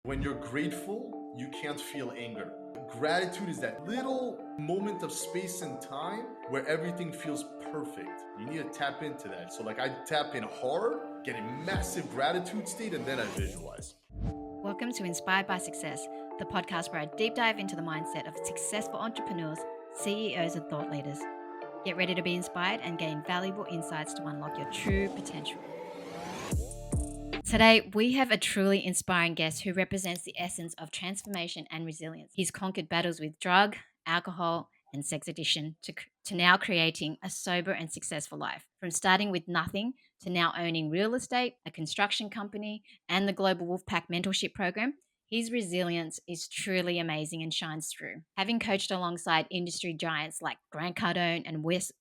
When you're grateful, you can't feel anger. Gratitude is that little moment of space and time where everything feels perfect. You need to tap into that. So I tap in hard, get a massive gratitude state, and then I visualize. Welcome to Inspired by Success, the podcast where I deep dive into the mindset of successful entrepreneurs, CEOs, and thought leaders. Get ready to be inspired and gain valuable insights to unlock your true potential. Today, we have a truly inspiring guest who represents the essence of transformation and resilience. He's conquered battles with drug, alcohol, and sex addiction to now creating a sober and successful life. From starting with nothing to now owning real estate, a construction company, and the global Wolf Pack Mentorship Program, his resilience is truly amazing and shines through. Having coached alongside industry giants like Grant Cardone and Wes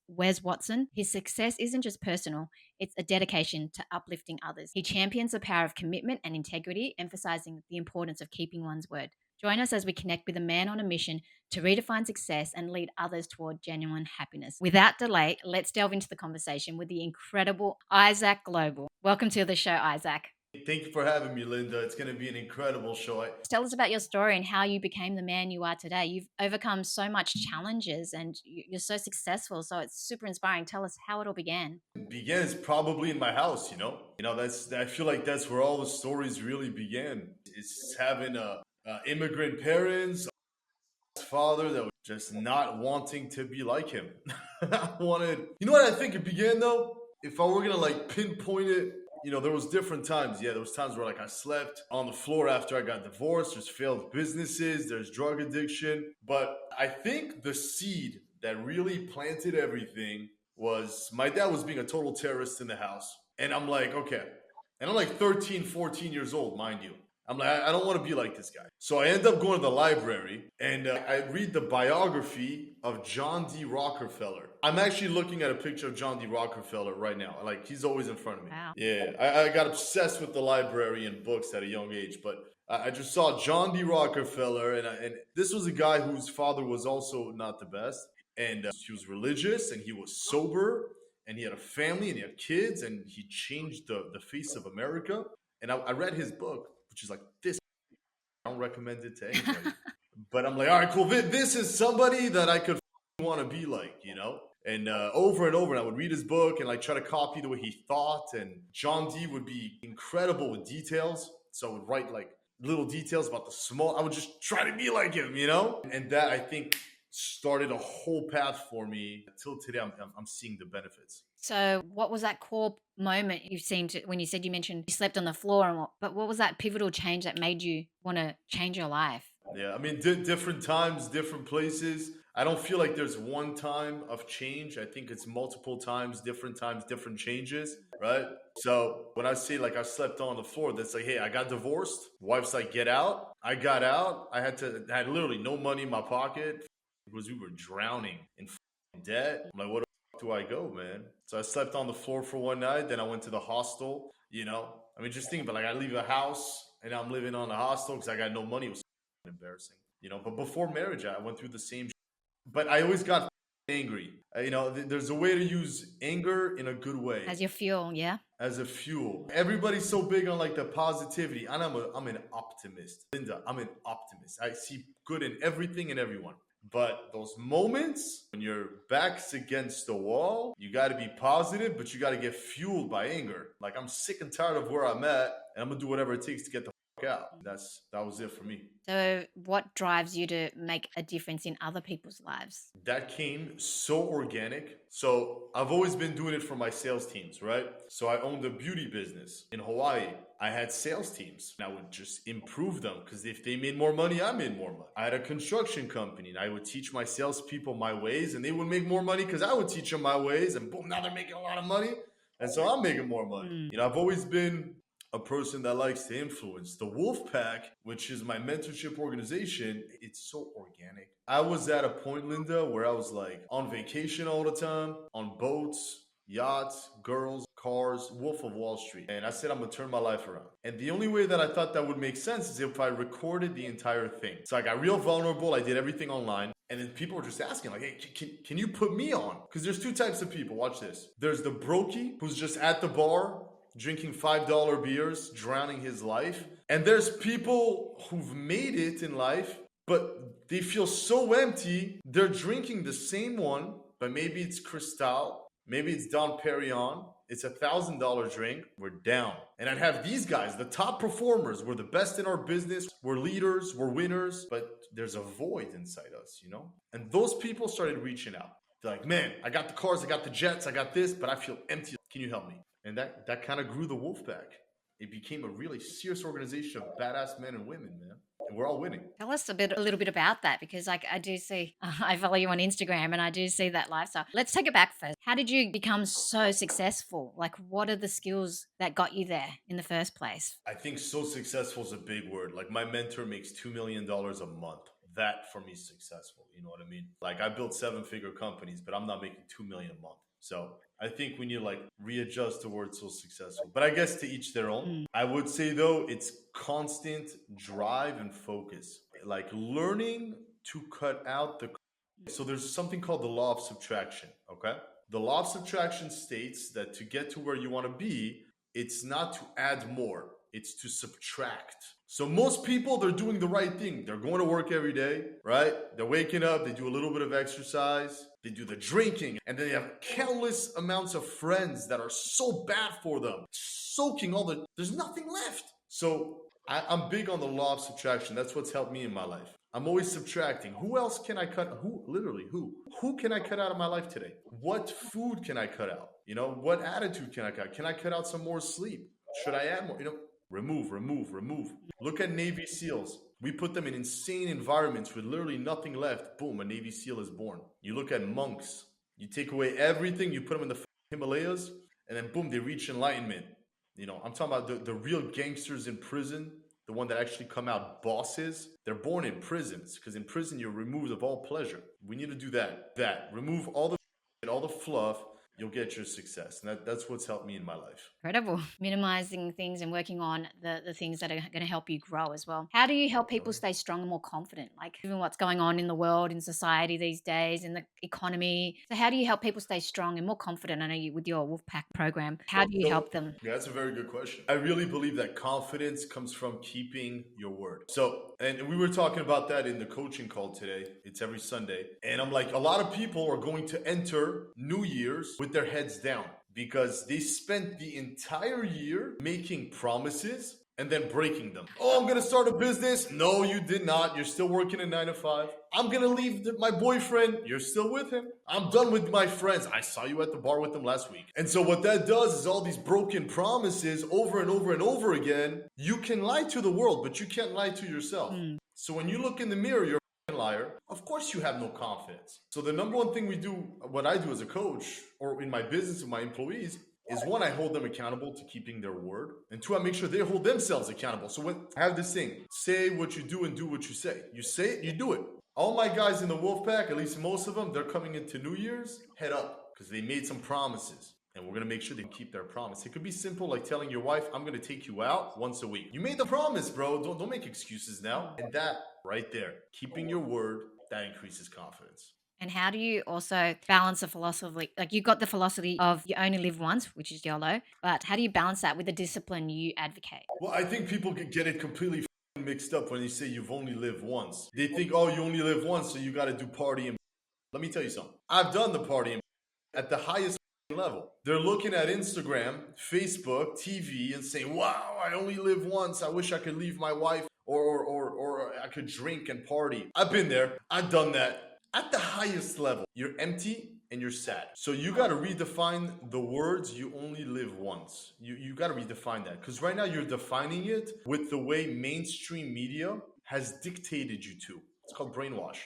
Watson, his success isn't just personal, it's a dedication to uplifting others. He champions the power of commitment and integrity, emphasizing the importance of keeping one's word. Join us as we connect with a man on a mission to redefine success and lead others toward genuine happiness. Without delay, let's delve into the conversation with the incredible Isaac Global. Welcome to the show, Isaac. Thank you for having me, Linda. It's going to be an incredible show. Tell us about your story and how you became the man you are today. You've overcome so much challenges and you're so successful. So it's super inspiring. Tell us how it all began. It began is probably in my house, I feel like that's where all the stories really began. It's having immigrant parents, father that was just not wanting to be like him. You know what I think it began though? If I were going to pinpoint it, there was different times. Yeah, there was times where I slept on the floor after I got divorced. There's failed businesses. There's drug addiction. But I think the seed that really planted everything was my dad was being a total terrorist in the house. And I'm like, okay. And I'm 13, 14 years old, mind you. I'm like, I don't want to be like this guy. So I end up going to the library and I read the biography of John D. Rockefeller. I'm actually looking at a picture of John D. Rockefeller right now. He's always in front of me. Wow. Yeah, I got obsessed with the library and books at a young age, but I just saw John D. Rockefeller and this was a guy whose father was also not the best. And he was religious and he was sober and he had a family and he had kids and he changed the face of America. And I read his book, which is this. I don't recommend it to anybody. But I'm like, all right, cool. This is somebody that I could want to be like, And over and over, and I would read his book and try to copy the way he thought. And John D would be incredible with details. So I would write little details about the small. I would just try to be like him, And that, I think, started a whole path for me. Until today, I'm seeing the benefits. So what was that core moment you've seen when you mentioned you slept on the floor but what was that pivotal change that made you want to change your life? Yeah, different times, different places. I don't feel like there's one time of change. I think it's multiple times, different changes, right? So when I say I slept on the floor, that's hey, I got divorced. Wife's get out. I got out. I had literally no money in my pocket because we were drowning in debt. I'm what do I go, man? So I slept on the floor for one night. Then I went to the hostel, just think about I leave a house and I'm living on the hostel because I got no money. It was embarrassing, But before marriage, I went through the same. But I always got angry. There's a way to use anger in a good way. As your fuel, yeah? As a fuel. Everybody's so big on the positivity. And I'm an optimist. Linda, I'm an optimist. I see good in everything and everyone. But those moments when your back's against the wall, you got to be positive, but you got to get fueled by anger. I'm sick and tired of where I'm at, and I'm going to do whatever it takes to get the fuck out. That was it for me. So what drives you to make a difference in other people's lives? That came so organic. So I've always been doing it for my sales teams, right? So I owned a beauty business in Hawaii. I had sales teams and I would just improve them because if they made more money, I made more money. I had a construction company and I would teach my salespeople my ways and they would make more money because I would teach them my ways and boom, now they're making a lot of money. And so I'm making more money. I've always been a person that likes to influence. The Wolf Pack, which is my mentorship organization, it's so organic. I was at a point, Linda, where I was on vacation all the time, on boats, yachts, girls, cars, Wolf of Wall Street. And I said, I'm going to turn my life around. And the only way that I thought that would make sense is if I recorded the entire thing. So I got real vulnerable. I did everything online. And then people were just asking hey, can you put me on? Because there's two types of people. Watch this. There's the brokey who's just at the bar, drinking $5 beers, drowning his life. And there's people who've made it in life, but they feel so empty. They're drinking the same one, but maybe it's Cristal, maybe it's Dom Perignon. It's $1,000 drink. We're down. And I'd have these guys, the top performers. We're the best in our business. We're leaders. We're winners. But there's a void inside us, you know? And those people started reaching out. They're like, man, I got the cars, I got the jets, I got this, but I feel empty. Can you help me? And that kind of grew the Wolf Pack. It became a really serious organization of badass men and women, man. And we're all winning. Tell us a little bit about that, because like I do see, I follow you on Instagram and I do see that lifestyle. Let's take it back first. How did you become so successful? Like, what are the skills that got you there in the first place? I think so successful is a big word. Like my mentor makes $2 million a month. That for me is successful. You know what I mean? Like I built 7-figure companies, but I'm not making 2 million a month. So I think we need to like readjust the word so successful. But I guess to each their own. I would say though, it's constant drive and focus. Like learning to cut out the... So there's something called the law of subtraction, okay? The law of subtraction states that to get to where you want to be, it's not to add more, it's to subtract. So most people, they're doing the right thing. They're going to work every day, right? They're waking up, they do a little bit of exercise, they do the drinking, and then they have countless amounts of friends that are so bad for them, soaking there's nothing left. So I'm big on the law of subtraction. That's what's helped me in my life. I'm always subtracting. Who else can I cut? Who can I cut out of my life today? What food can I cut out? You know, what attitude can I cut? Can I cut out some more sleep? Should I add more? You know, remove. Look at Navy SEALs. We put them in insane environments with literally nothing left. Boom, a Navy SEAL is born. You look at monks. You take away everything, you put them in the Himalayas, and then boom, they reach enlightenment. You know, I'm talking about the real gangsters in prison, the one that actually come out bosses. They're born in prisons because in prison you're removed of all pleasure. We need to do that. Remove all the fluff. You'll get your success. And that's what's helped me in my life. Incredible. Minimizing things and working on the things that are going to help you grow as well. How do you help people stay strong and more confident? Like, given what's going on in the world, in society these days, in the economy. So how do you help people stay strong and more confident? I know you with your Wolf Pack program. How do you help them? Yeah, that's a very good question. I really believe that confidence comes from keeping your word. So, and we were talking about that in the coaching call today. It's every Sunday. And I'm like, a lot of people are going to enter New Year's with their heads down because they spent the entire year making promises and then breaking them. Oh, I'm going to start a business. No, you did not. You're still working a 9 to 5. I'm going to leave my boyfriend. You're still with him. I'm done with my friends. I saw you at the bar with them last week. And so what that does is all these broken promises over and over and over again. You can lie to the world, but you can't lie to yourself. So when you look in the mirror, you're a liar. Of course you have no confidence. So the number one thing we do, what I do as a coach or in my business with my employees, is one, I hold them accountable to keeping their word. And two, I make sure they hold themselves accountable. So when I have this thing, say what you do and do what you say. You say it, you do it. All my guys in the Wolf Pack, at least most of them, they're coming into New Year's head up because they made some promises. And we're going to make sure they keep their promise. It could be simple, like telling your wife, I'm going to take you out once a week. You made the promise, bro. Don't make excuses now. And that right there, keeping your word, that increases confidence. And how do you also balance the philosophy? Like, you got the philosophy of you only live once, which is YOLO, but how do you balance that with the discipline you advocate? Well, I think people could get it completely mixed up when you say you've only lived once. They think, oh, you only live once, so you got to do partying. Let me tell you something. I've done the partying at the highest level. They're looking at Instagram, Facebook, TV, and saying, wow, I only live once. I wish I could leave my wife or I could drink and party. I've been there. I've done that. At the highest level, you're empty and you're sad. So you got to redefine the words you only live once. You got to redefine that because right now you're defining it with the way mainstream media has dictated you to. It's called brainwash.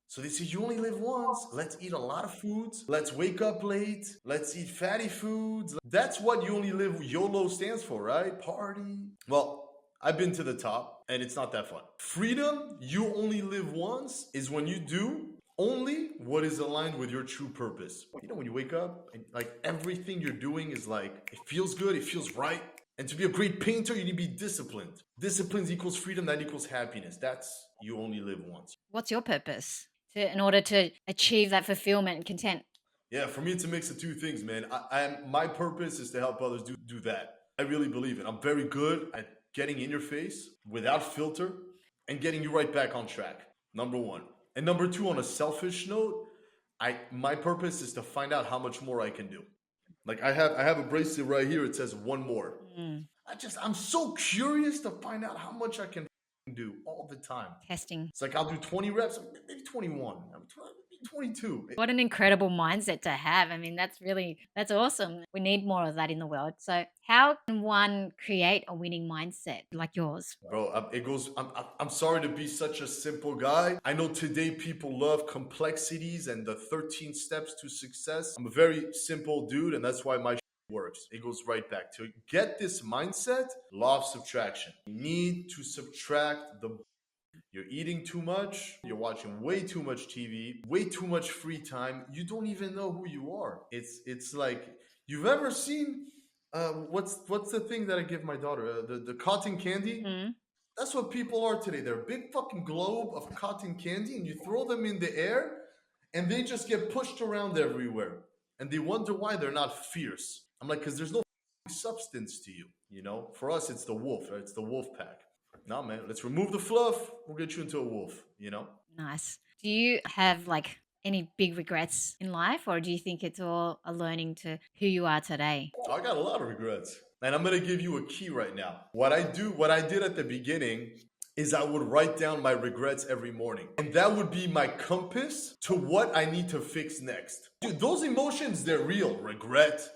So they say you only live once. Let's eat a lot of foods. Let's wake up late. Let's eat fatty foods. That's what you only live. YOLO stands for, right? Party. Well, I've been to the top and it's not that fun. Freedom, you only live once, is when you do only what is aligned with your true purpose. You know, when you wake up and like everything you're doing is like, it feels good, it feels right. And to be a great painter, you need to be disciplined. Discipline equals freedom, that equals happiness. That's you only live once. What's your purpose in order to achieve that fulfillment and content? Yeah, for me, it's a mix of two things, man. My purpose is to help others do that. I really believe it. I'm very good at getting in your face without filter and getting you right back on track. Number one. And number two, on a selfish note, my purpose is to find out how much more I can do. Like I have a bracelet right here. It says one more. Mm, I'm so curious to find out how much I can do all the time. testing. It's like I'll do 20 reps, maybe 21, maybe 22. What an incredible mindset to have. I mean, that's awesome. We need more of that in the world. So, how can one create a winning mindset like yours? Bro, it goes. I'm sorry to be such a simple guy. I know today people love complexities and the 13 steps to success. I'm a very simple dude, and that's why my works. It goes right back to get this mindset. Law of subtraction. You need to subtract the. You're eating too much. You're watching way too much TV. Way too much free time. You don't even know who you are. It's like you've ever seen. What's the thing that I give my daughter? The cotton candy. Mm. That's what people are today. They're a big fucking globe of cotton candy, and you throw them in the air, and they just get pushed around everywhere. And they wonder why they're not fierce. I'm like, because there's no substance to you. You know, for us, it's the wolf. Right? It's the wolf pack. No, man, let's remove the fluff. We'll get you into a wolf. You know. Nice. Do you have like any big regrets in life, or do you think it's all a learning to who you are today? I got a lot of regrets. And I'm going to give you a key right now. What I did at the beginning is I would write down my regrets every morning. And that would be my compass to what I need to fix next. Dude, those emotions, they're real. Regret,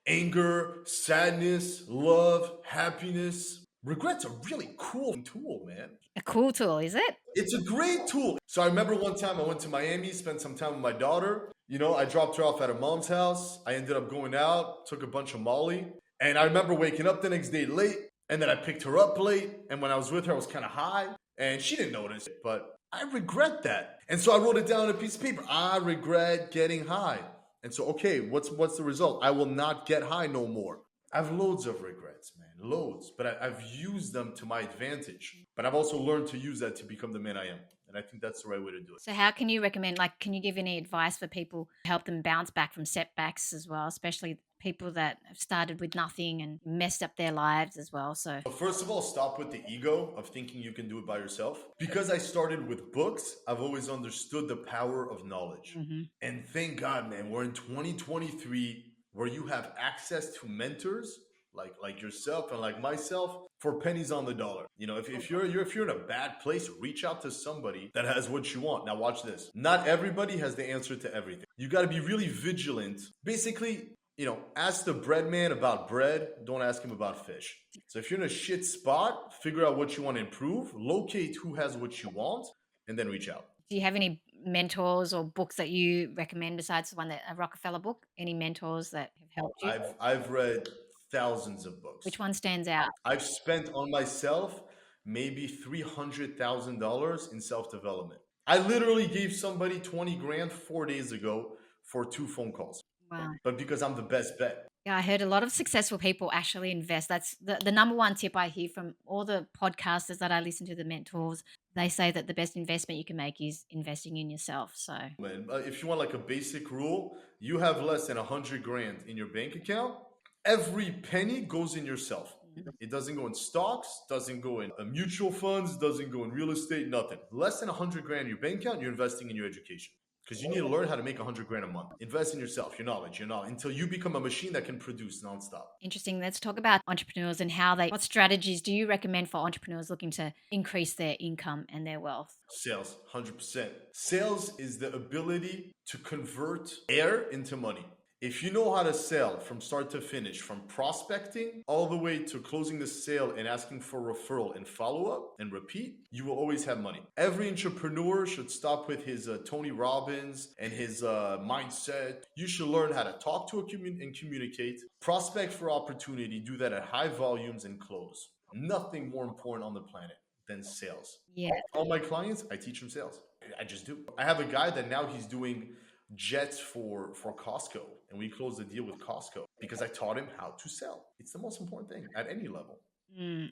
anger, sadness, love, happiness. Regret's a really cool tool, man. A cool tool, is it? It's a great tool. So I remember one time I went to Miami, spent some time with my daughter. You know, I dropped her off at her mom's house. I ended up going out, took a bunch of Molly. And I remember waking up the next day late, and then I picked her up late. And when I was with her, I was kind of high, and she didn't notice it, but I regret that. And so I wrote it down on a piece of paper. I regret getting high. And so, okay, what's the result? I will not get high no more. I have loads of regrets, man, loads, but I've used them to my advantage. But I've also learned to use that to become the man I am. And I think that's the right way to do it. So, how can you recommend, like, can you give any advice for people to help them bounce back from setbacks as well, especially people that have started with nothing and messed up their lives as well? So, First of all, stop with the ego of thinking you can do it by yourself. Because I started with books, I've always understood the power of knowledge. And thank God, man, we're in 2023 where you have access to mentors like yourself and like myself for pennies on the dollar. You know, if you're in a bad place, reach out to somebody that has what you want. Now watch this. Not everybody has the answer to everything. You got to be really vigilant. Basically, you know, ask the bread man about bread. Don't ask him about fish. So if you're in a shit spot, figure out what you want to improve, locate who has what you want, and then reach out. do you have any mentors or books that you recommend besides the one that a Rockefeller book? Any mentors that have helped you? I've read thousands of books. Which one stands out? I've spent on myself maybe $300,000 in self-development. I literally gave somebody 20 grand 4 days ago for 2 phone calls. Wow. But because I'm the best bet. Yeah, I heard a lot of successful people actually invest. That's the number one tip I hear from all the podcasters that I listen to, the mentors. They say that the best investment you can make is investing in yourself. So, Man, if you want like a basic rule, you have less than 100 grand in your bank account, every penny goes in yourself. It doesn't go in stocks, doesn't go in mutual funds, doesn't go in real estate, nothing. Less than 100 grand in your bank account, you're investing in your education. Because you need to learn how to make 100 grand a month. Invest in yourself, your knowledge, until you become a machine that can produce nonstop. interesting. Let's talk about entrepreneurs and what strategies do you recommend for entrepreneurs looking to increase their income and their wealth? Sales, 100%. Sales is the ability to convert air into money. If you know how to sell from start to finish, from prospecting all the way to closing the sale and asking for referral and follow up and repeat, you will always have money. Every entrepreneur should stop with his Tony Robbins and his mindset. You should learn how to talk to and communicate, prospect for opportunity, do that at high volumes and close. Nothing more important on the planet than sales. Yeah. All my clients, I teach them sales. I just do. I have a guy that now he's doing jets for Costco, and we closed the deal with Costco because I taught him how to sell. It's the most important thing at any level.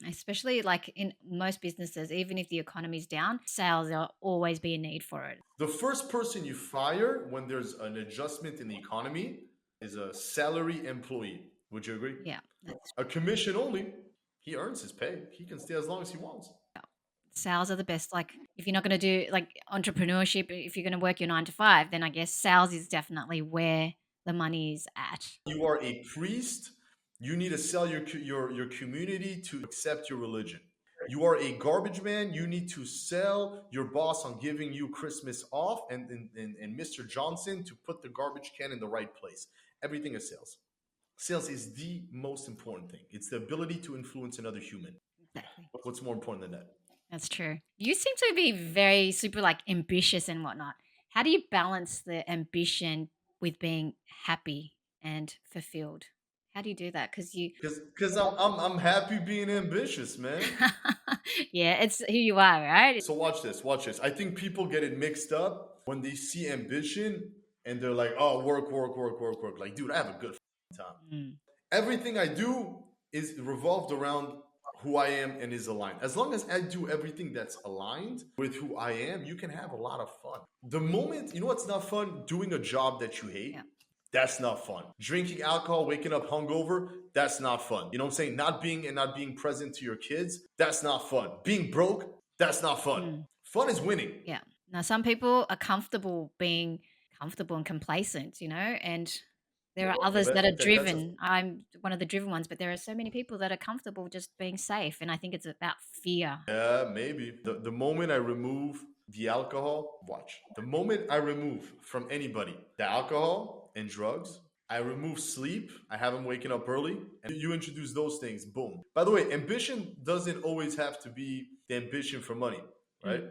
Especially like in most businesses, even if the economy's down, sales will always be a need for it. The first person you fire when there's an adjustment in the economy is a salary employee. Would you agree? Yeah. A commission only, He earns his pay. He can stay as long as he wants. Sales are the best. Like, if you're not going to do like entrepreneurship, if you're going to work your 9 to 5, then I guess sales is definitely where the money is at. You are a priest. You need to sell your community to accept your religion. You are a garbage man. You need to sell your boss on giving you Christmas off, and Mr. Johnson to put the garbage can in the right place. Everything is sales. Sales is the most important thing. It's the ability to influence another human. Exactly. What's more important than that? That's true. You seem to be very super like ambitious and whatnot. How do you balance the ambition with being happy and fulfilled? How do you do that? Because you, Because I'm happy being ambitious, man. yeah, it's who you are, right? So watch this, watch this. I think people get it mixed up when they see ambition and they're like, oh, work, work, work, work, work. Like, dude, I have a good time. Mm, Everything I do is revolved around who I am and is aligned. As long as I do everything that's aligned with who I am, you can have a lot of fun. The moment, you know what's not fun? Doing a job that you hate. yeah. That's not fun. Drinking alcohol, waking up hungover, that's not fun. You know what I'm saying? Not being present to your kids, that's not fun. Being broke, that's not fun. Mm, Fun is winning. yeah. Now, some people are comfortable being comfortable and complacent, and there are others that are That's a driven. I'm one of the driven ones, but there are so many people that are comfortable just being safe. And I think it's about fear. yeah, maybe. The moment I remove the alcohol, watch. The moment I remove from anybody the alcohol and drugs, I remove sleep. I have them waking up early, and you introduce those things. Boom. By the way, ambition doesn't always have to be the ambition for money, right? Mm,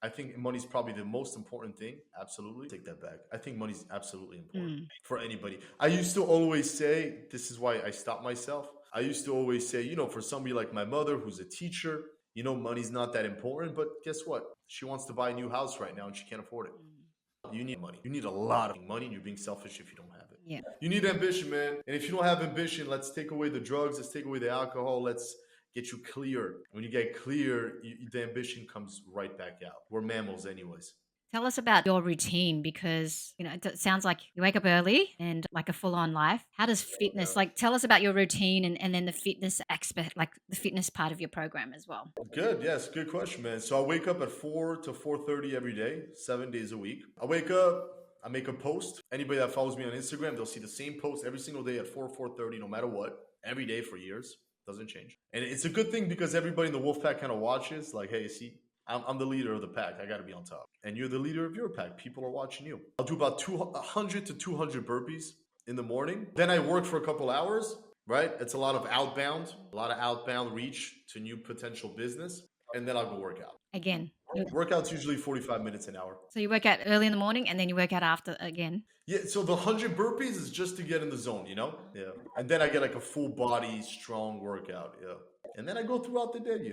I think money's probably the most important thing. Absolutely. Take that back. I think money's absolutely important mm, for anybody. I used to always say, this is why I stopped myself. I used to always say, for somebody like my mother who's a teacher, money's not that important. But guess what? She wants to buy a new house right now and she can't afford it. mm. You need money. You need a lot of money, and you're being selfish if you don't have it. Yeah. You need ambition, man. And if you don't have ambition, let's take away the drugs, let's take away the alcohol, let's get you clear. When you get clear, the ambition comes right back out. We're mammals, anyways. Tell us about your routine because, it sounds like you wake up early and like a full on life. How does fitness, Yeah. like, tell us about your routine and then the fitness aspect, like the fitness part of your program as well? Good. Yes. Good question, man. So I wake up at 4 to 4:30 every day, 7 days a week. I wake up. I make a post. Anybody that follows me on Instagram, they'll see the same post every single day at 4:30, no matter what. Every day for years. Doesn't change. And it's a good thing because everybody in the Wolf Pack kind of watches. Like, hey, see, I'm the leader of the pack. I got to be on top. And you're the leader of your pack. People are watching you. I'll do about 100 to 200 burpees in the morning. Then I work for a couple hours, right? It's a lot of outbound reach to new potential business. And then I'll go work out. Again. Workout's usually 45 minutes an hour. So you work out early in the morning and then you work out after again. Yeah, so the 100 burpees is just to get in the zone, Yeah. And then I get like a full body, strong workout, yeah. And then I go throughout the day,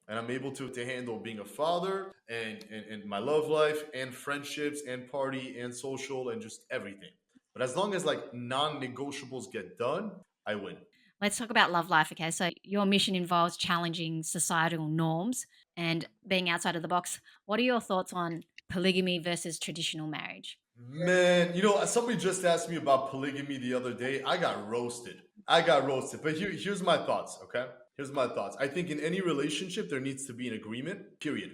And I'm able to handle being a father and my love life and friendships and party and social and just everything. But as long as like non-negotiables get done, I win. Let's talk about love life. Okay. So your mission involves challenging societal norms and being outside of the box. What are your thoughts on polygamy versus traditional marriage? Man, somebody just asked me about polygamy the other day. I got roasted. But here's my thoughts, okay? Here's my thoughts. I think in any relationship, there needs to be an agreement, period.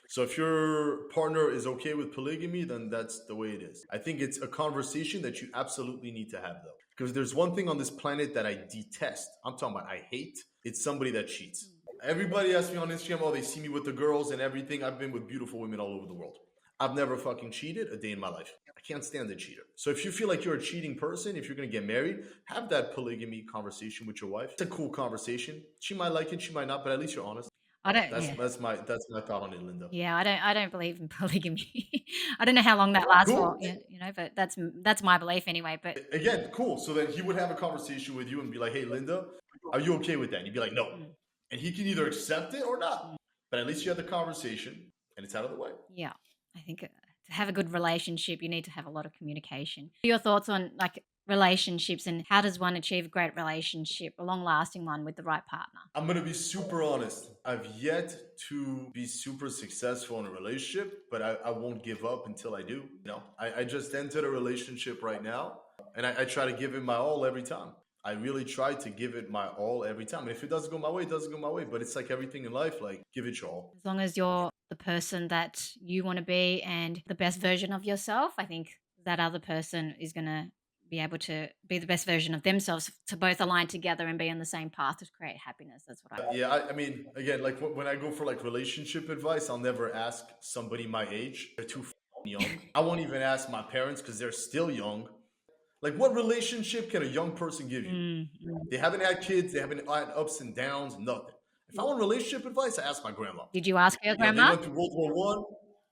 So if your partner is okay with polygamy, then that's the way it is. I think it's a conversation that you absolutely need to have, though. Because there's one thing on this planet that I detest. I'm talking about I hate. It's somebody that cheats. Everybody asks me on Instagram, oh, they see me with the girls and everything. I've been with beautiful women all over the world. I've never fucking cheated a day in my life. I can't stand a cheater. So if you feel like you're a cheating person, if you're going to get married, have that polygamy conversation with your wife. It's a cool conversation. She might like it, she might not, but at least you're honest. I don't. That's Yeah. that's my that's my thought on it, Linda. Yeah, I don't believe in polygamy. I don't know how long that lasts for, Cool. but that's my belief anyway. But Again, cool. So then he would have a conversation with you and be like, "Hey, Linda, are you okay with that?" And you'd be like, "No." mm, And he can either accept it or mm, not. But at least you had the conversation and it's out of the way. yeah, I think to have a good relationship, you need to have a lot of communication. Your thoughts on like relationships and how does one achieve a great relationship, a long-lasting one with the right partner? I'm going to be super honest. I've yet to be super successful in a relationship, but I won't give up until I do. I just entered a relationship right now and I try to give it my all every time. I really try to give it my all every time. And if it doesn't go my way, it doesn't go my way. But it's like everything in life, like give it your all. As long as you're the person that you want to be and the best version of yourself, I think that other person is going to be able to be the best version of themselves to both align together and be on the same path to create happiness. That's what I. Yeah, I mean, again, like when I go for like relationship advice, I'll never ask somebody my age. They're too young. I won't even ask my parents because they're still young. Like, what relationship can a young person give you? Mm, mm. They haven't had kids. They haven't had ups and downs. Nothing. If I want relationship advice, I ask my grandma. Did you ask your They grandma? went through World War One.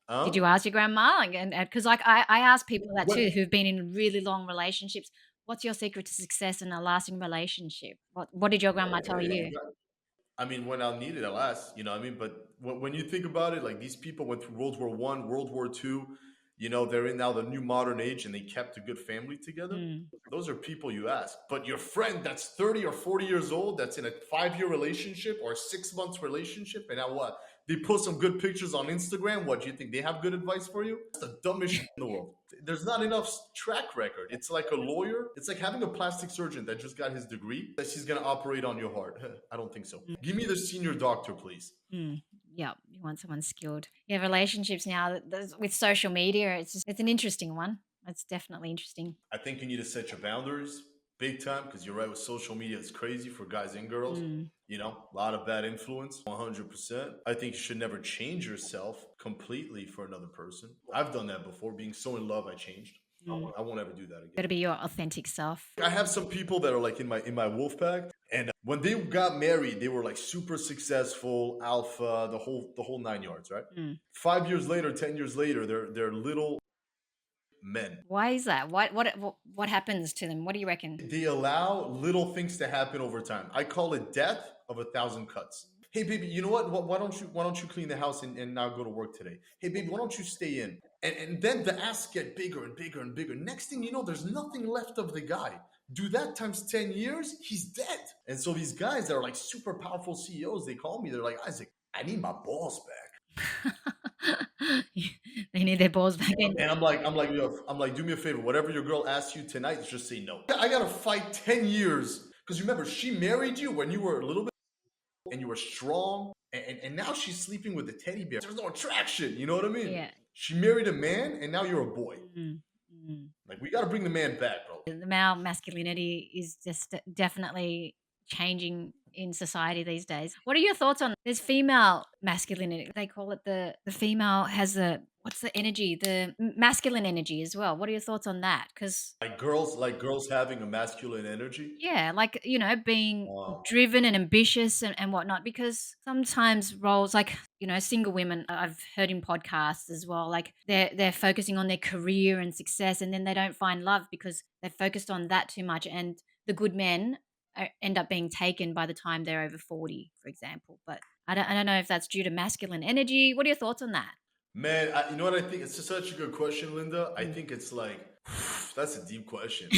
Did Huh? you ask your grandma? And because like I ask people that What? too who've been in really long relationships. What's your secret to success in a lasting relationship? What did your grandma tell Hey, you? I mean, when I'll need it, I'll ask. You know what I mean? But when you think about it, like these people went through World War One, World War Two. You know, they're in now the new modern age, and they kept a good family together. Mm. Those are people you ask. But your friend that's 30 or 40 years old, that's in a 5 year relationship or a 6 months relationship, and now what? They post some good pictures on Instagram. What do you think? They have good advice for you? That's the dumbest shit in the world. There's not enough track record. It's like a lawyer. It's like having a plastic surgeon that just got his degree that she's gonna operate on your heart. I don't think so. Give me the senior doctor, please. Mm. Yeah, you want someone skilled. Yeah, relationships now with social media, it's an interesting one. It's definitely interesting. I think you need to set your boundaries big time because you're right with social media. It's crazy for guys and girls. Mm. You know, a lot of bad influence, 100%. I think you should never change yourself completely for another person. I've done that before. Being so in love, I changed. Mm. I won't ever do that again. Got to be your authentic self. I have some people that are like in my wolf pack, and when they got married, they were like super successful, alpha, the whole 9 yards, right? Mm. 5 years later, 10 years later, they're little men. Why is that? What happens to them? What do you reckon? They allow little things to happen over time. I call it death of a thousand cuts. Hey baby, you know what? Why don't you clean the house and now go to work today? Hey baby, why don't you stay in? And then the asks get bigger and bigger and bigger. Next thing you know, there's nothing left of the guy. Do that times 10 years, he's dead. And so these guys that are like super powerful CEOs, they call me, they're like, Isaac, I need my balls back. They need their balls back in. And I'm like, do me a favor. Whatever your girl asks you tonight, just say no. I gotta fight 10 years. Because remember, she married you when you were a little bit and you were strong. And now she's sleeping with the teddy bear. There's no attraction. You know what I mean? Yeah. She married a man and now you're a boy. Mm. Mm. Like, we gotta bring the man back, bro. The male masculinity is just definitely changing in society these days. What are your thoughts on there's female masculinity? They call it the female has the what's the energy? The masculine energy as well. What are your thoughts on that? Because Like girls having a masculine energy. yeah, like being Wow. driven and ambitious and whatnot. Because sometimes roles like single women, I've heard in podcasts as well. Like they're focusing on their career and success, and then they don't find love because they're focused on that too much. And the good men end up being taken by the time they're over 40, for example. But I don't know if that's due to masculine energy. What are your thoughts on that? Man, you know what I think? It's such a good question, Linda. I Mm. think it's like, that's a deep question.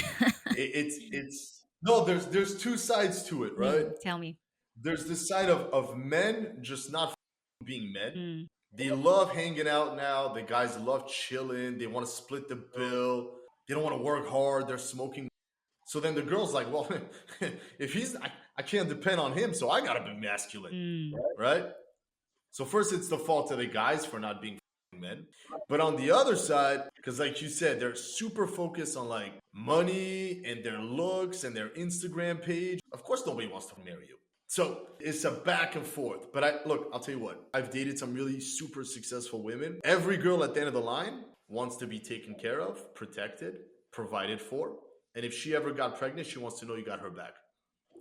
It's no, there's two sides to it, right? Tell me. There's this side of men just not being men. Mm. They love hanging out now. The guys love chilling. They want to split the bill. They don't want to work hard. They're smoking. So then the girl's like, well, if I can't depend on him, so I gotta be masculine, Mm. right? So first, it's the fault of the guys for not being men. But on the other side, because like you said, they're super focused on like money and their looks and their Instagram page. Of course, nobody wants to marry you. So it's a back and forth. But I'll tell you what, I've dated some really super successful women. Every girl at the end of the line wants to be taken care of, protected, provided for. And if she ever got pregnant, she wants to know you got her back.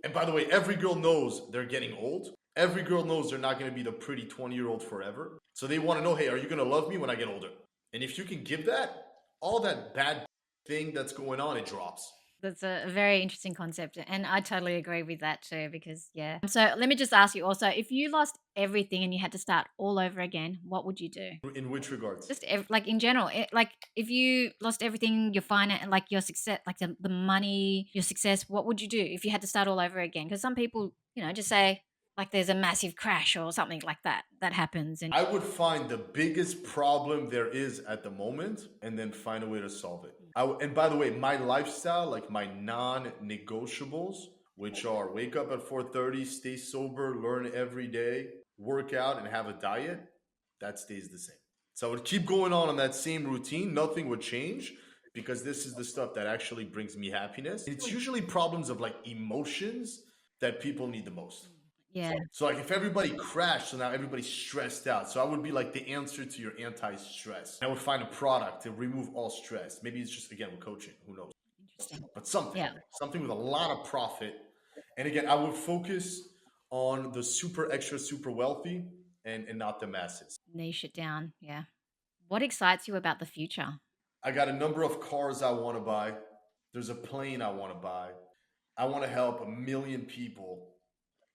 And by the way, every girl knows they're getting old. Every girl knows they're not going to be the pretty 20-year-old forever. So they want to know, hey, are you going to love me when I get older? And if you can give that, all that bad thing that's going on, it drops. That's a very interesting concept. And I totally agree with that too, because, yeah. So let me just ask you also if you lost everything and you had to start all over again, what would you do? In which regards? Just like in general, like if you lost everything, your finance, like your success, like the money, your success, what would you do if you had to start all over again? Because some people, just say, like there's a massive crash or something like that happens and I would find the biggest problem there is at the moment and then find a way to solve it. And by the way, my lifestyle, like my non-negotiables, which are wake up at 4:30, stay sober, learn every day, work out, and have a diet, that stays the same. So I would keep going on that same routine. Nothing would change because this is the stuff that actually brings me happiness. It's usually problems of like emotions that people need the most. Yeah. So like if everybody crashed, so now everybody's stressed out. So I would be like the answer to your anti-stress. I would find a product to remove all stress. Maybe it's just again with coaching, who knows? Interesting. But something, Yeah. something with a lot of profit. And again, I would focus on the super extra super wealthy and not the masses. Niche it down. Yeah. What excites you about the future? I got a number of cars I want to buy. There's a plane I want to buy. I want to help 1 million people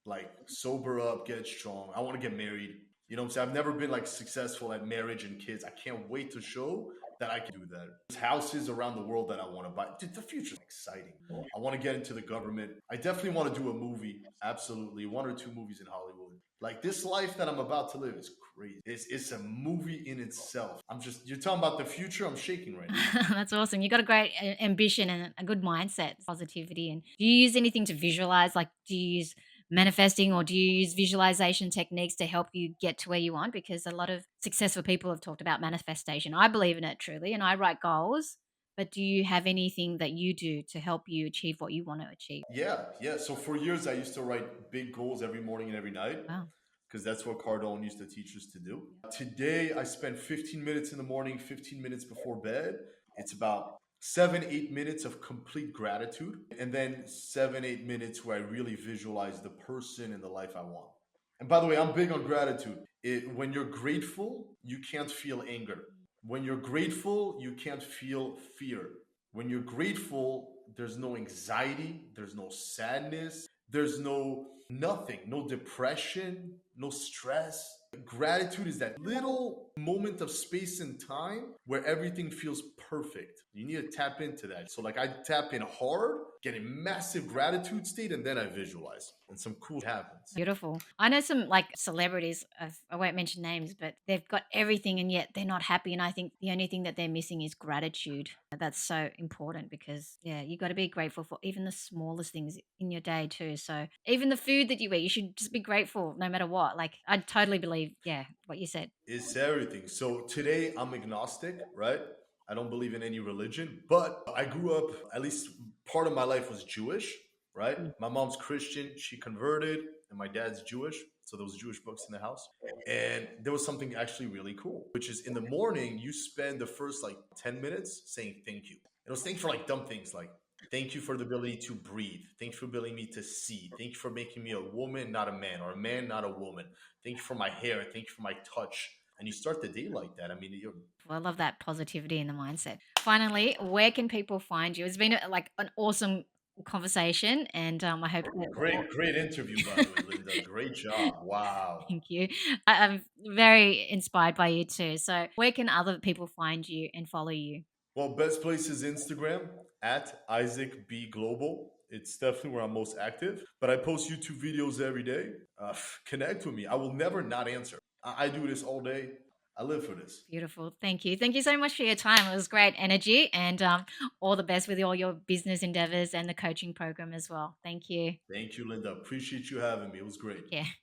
like sober up, get strong. I want to get married. You know what I'm saying? I've never been like successful at marriage and kids. I can't wait to show that I can do that. There's houses around the world that I want to buy. Dude, the future's exciting. I want to get into the government. I definitely want to do a movie. Absolutely. 1 or 2 movies in Hollywood. Like this life that I'm about to live is crazy. It's a movie in itself. You're talking about the future. I'm shaking right now. That's awesome. You got a great ambition and a good mindset, positivity. And do you use anything to visualize? Like, do you use manifesting or do you use visualization techniques to help you get to where you want? Because a lot of successful people have talked about manifestation. I believe in it truly and I write goals. But do you have anything that you do to help you achieve what you want to achieve? Yeah, yeah. So for years, I used to write big goals every morning and every night Wow. because that's what Cardone used to teach us to do. Today, I spend 15 minutes in the morning, 15 minutes before bed. It's about 7, 8 minutes of complete gratitude, and then 7, 8 minutes where I really visualize the person and the life I want. And by the way, I'm big on gratitude. When you're grateful, you can't feel anger. When you're grateful, you can't feel fear. When you're grateful, there's no anxiety, there's no sadness, there's no nothing, no depression, no stress. Gratitude is that little moment of space and time where everything feels perfect. You need to tap into that. So, like, I tap in hard, get a massive gratitude state, and then I visualize, and some cool happens. Beautiful. I know some like celebrities, I won't mention names, but they've got everything and yet they're not happy. And I think the only thing that they're missing is gratitude. That's so important because, yeah, you got to be grateful for even the smallest things in your day, too. So, even the food that you eat, you should just be grateful no matter what. Like, I totally believe, yeah, what you said. It's everything. So today I'm agnostic, right? I don't believe in any religion, but I grew up, at least part of my life was Jewish, right? Mm. My mom's Christian, she converted, and my dad's Jewish. So there was Jewish books in the house. And there was something actually really cool, which is in the morning, you spend the first like 10 minutes saying thank you. It was thank for like dumb things like thank you for the ability to breathe. Thank you for ability me to see. Thank you for making me a woman, not a man, or a man, not a woman. Thank you for my hair. Thank you for my touch. And you start the day like that. I mean, you're Well, I love that positivity in the mindset. Finally, where can people find you? It's been like an awesome conversation, and I hope that great, great interview, by the way, Linda. Great job. Wow. thank you. I'm very inspired by you too. So, where can other people find you and follow you? Well, best place is Instagram at Isaac B Global. It's definitely where I'm most active. But I post YouTube videos every day. Connect with me. I will never not answer. I do this all day. I live for this. Beautiful. Thank you. Thank you so much for your time. It was great energy, and all the best with all your business endeavors and the coaching program as well. Thank you. Thank you, Linda. Appreciate you having me. It was great. Yeah.